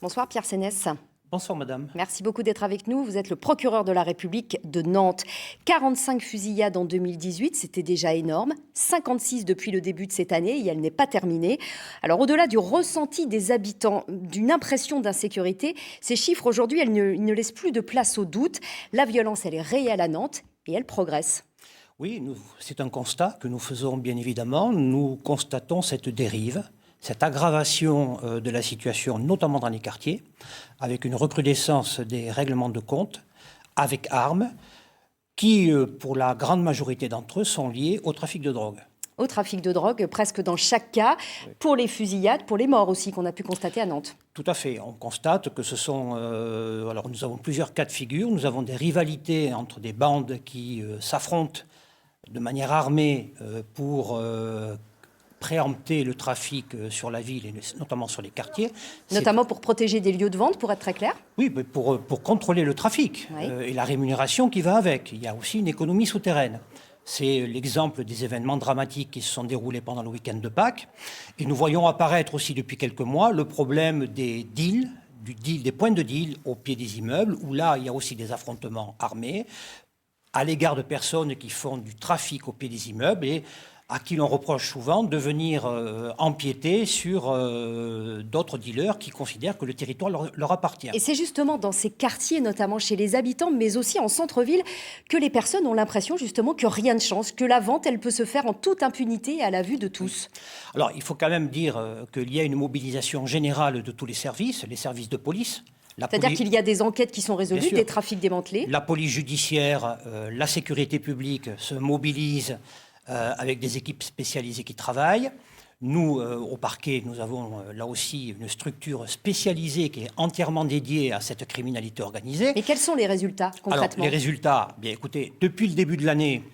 Bonsoir Pierre Sénès. Bonsoir madame. Merci beaucoup d'être avec nous. Vous êtes le procureur de la République de Nantes. 45 fusillades en 2018, c'était déjà énorme. 56 depuis le début de cette année et elle n'est pas terminée. Alors au-delà du ressenti des habitants, d'une impression d'insécurité, ces chiffres aujourd'hui, ils ne laissent plus de place au doute. La violence, elle est réelle à Nantes et elle progresse. Oui, c'est un constat que nous faisons bien évidemment. Nous constatons cette dérive, cette aggravation de la situation, notamment dans les quartiers, avec une recrudescence des règlements de compte, avec armes, qui, pour la grande majorité d'entre eux, sont liés au trafic de drogue. Au trafic de drogue, presque dans chaque cas, oui. Pour les fusillades, pour les morts aussi, qu'on a pu constater à Nantes. Tout à fait. On constate que ce sont... alors nous avons plusieurs cas de figure. Nous avons des rivalités entre des bandes qui s'affrontent de manière armée pour préempter le trafic sur la ville et notamment sur les quartiers. Notamment pour protéger des lieux de vente, pour être très clair. Oui, mais pour contrôler le trafic et la rémunération qui va avec. Il y a aussi une économie souterraine. C'est l'exemple des événements dramatiques qui se sont déroulés pendant le week-end de Pâques. Et nous voyons apparaître aussi depuis quelques mois le problème des deals, des points de deal au pied des immeubles, où là, il y a aussi des affrontements armés à l'égard de personnes qui font du trafic au pied des immeubles et à qui l'on reproche souvent de venir empiéter sur d'autres dealers qui considèrent que le territoire leur appartient. Et c'est justement dans ces quartiers, notamment chez les habitants, mais aussi en centre-ville, que les personnes ont l'impression justement que rien ne change, que la vente, elle peut se faire en toute impunité et à la vue de tous. Alors, il faut quand même dire qu'il y a une mobilisation générale de tous les services de police. C'est-à-dire qu'il y a des enquêtes qui sont résolues, des trafics démantelés. La police judiciaire, la sécurité publique se mobilisent avec des équipes spécialisées qui travaillent. Nous, au parquet, nous avons là aussi une structure spécialisée qui est entièrement dédiée à cette criminalité organisée. Mais quels sont les résultats, concrètement ? Alors, les résultats, bien écoutez, depuis le début de l'année,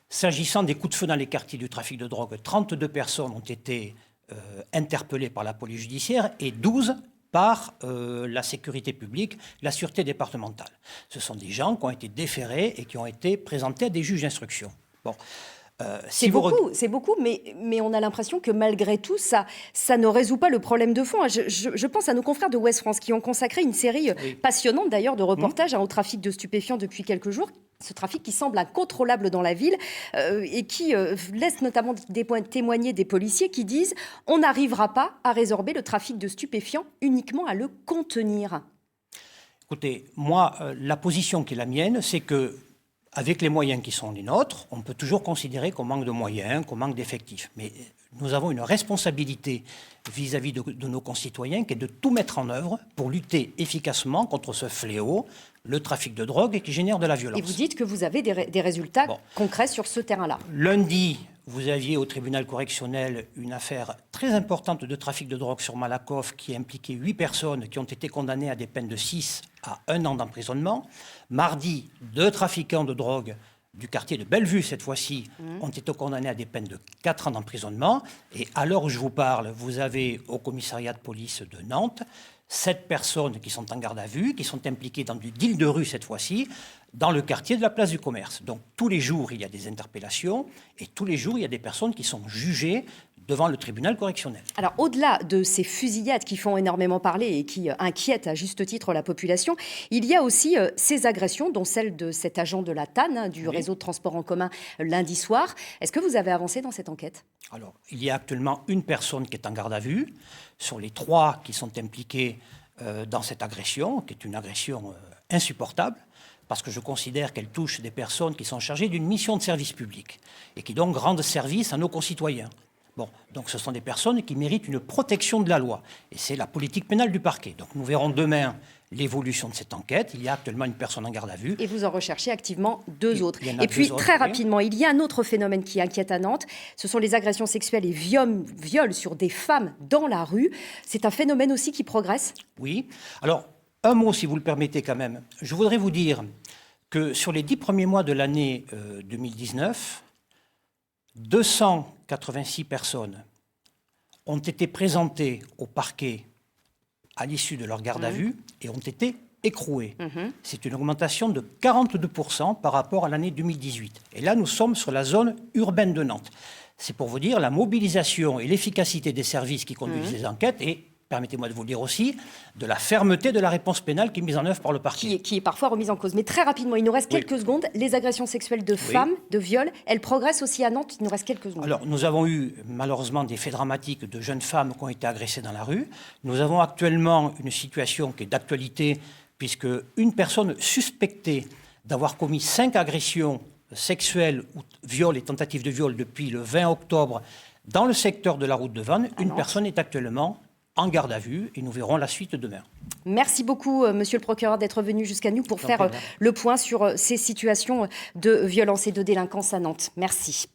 s'agissant des coups de feu dans les quartiers du trafic de drogue, 32 personnes ont été interpellées par la police judiciaire et 12 par la sécurité publique, la sûreté départementale. Ce sont des gens qui ont été déférés et qui ont été présentés à des juges d'instruction. Bon. C'est beaucoup, mais on a l'impression que malgré tout, ça ne résout pas le problème de fond. Je pense à nos confrères de Ouest France qui ont consacré une série passionnante d'ailleurs de reportages au trafic de stupéfiants depuis quelques jours. Ce trafic qui semble incontrôlable dans la ville et qui laisse notamment témoigner des policiers qui disent « on n'arrivera pas à résorber le trafic de stupéfiants, uniquement à le contenir ». Écoutez, moi, la position qui est la mienne, c'est que avec les moyens qui sont les nôtres, on peut toujours considérer qu'on manque de moyens, qu'on manque d'effectifs. Mais nous avons une responsabilité vis-à-vis de nos concitoyens qui est de tout mettre en œuvre pour lutter efficacement contre ce fléau, le trafic de drogue qui génère de la violence. Et vous dites que vous avez des résultats concrets sur ce terrain-là. Lundi, vous aviez au tribunal correctionnel une affaire très importante de trafic de drogue sur Malakoff qui impliquait 8 personnes qui ont été condamnées à des peines de 6 à 1 an d'emprisonnement. Mardi, 2 trafiquants de drogue du quartier de Bellevue, cette fois-ci, ont été condamnés à des peines de 4 ans d'emprisonnement. Et à l'heure où je vous parle, vous avez au commissariat de police de Nantes 7 personnes qui sont en garde à vue, qui sont impliquées dans du deal de rue cette fois-ci, dans le quartier de la place du Commerce. Donc tous les jours, il y a des interpellations et tous les jours, il y a des personnes qui sont jugées devant le tribunal correctionnel. Alors, au-delà de ces fusillades qui font énormément parler et qui inquiètent à juste titre la population, il y a aussi ces agressions, dont celle de cet agent de la TAN, du réseau de transport en commun, lundi soir. Est-ce que vous avez avancé dans cette enquête ? Alors, il y a actuellement une personne qui est en garde à vue. Sur les 3 qui sont impliqués dans cette agression, qui est une agression insupportable, parce que je considère qu'elle touche des personnes qui sont chargées d'une mission de service public et qui donc rendent service à nos concitoyens. Bon, donc ce sont des personnes qui méritent une protection de la loi. Et c'est la politique pénale du parquet. Donc nous verrons demain l'évolution de cette enquête. Il y a actuellement une personne en garde à vue. Et vous en recherchez activement 2 autres. Et puis, très rapidement, il y a un autre phénomène qui inquiète à Nantes. Ce sont les agressions sexuelles et viols sur des femmes dans la rue. C'est un phénomène aussi qui progresse ? Oui. Alors, un mot, si vous le permettez quand même. Je voudrais vous dire que sur les 10 premiers mois de l'année 2019, 286 personnes ont été présentées au parquet à l'issue de leur garde à vue et ont été écrouées. C'est une augmentation de 42% par rapport à l'année 2018. Et là, nous sommes sur la zone urbaine de Nantes. C'est pour vous dire la mobilisation et l'efficacité des services qui conduisent les enquêtes est permettez-moi de vous le dire aussi, de la fermeté de la réponse pénale qui est mise en œuvre par le parquet. Qui est parfois remise en cause. Mais très rapidement, il nous reste quelques secondes. Les agressions sexuelles de femmes, de viols, elles progressent aussi à Nantes. Il nous reste quelques secondes. Alors, nous avons eu malheureusement des faits dramatiques de jeunes femmes qui ont été agressées dans la rue. Nous avons actuellement une situation qui est d'actualité, puisque une personne suspectée d'avoir commis 5 agressions sexuelles ou viols et tentatives de viol depuis le 20 octobre dans le secteur de la route de Vannes, une personne est actuellement en garde à vue et nous verrons la suite demain. Merci beaucoup, monsieur le procureur, d'être venu jusqu'à nous pour faire le point sur ces situations de violence et de délinquance à Nantes. Merci.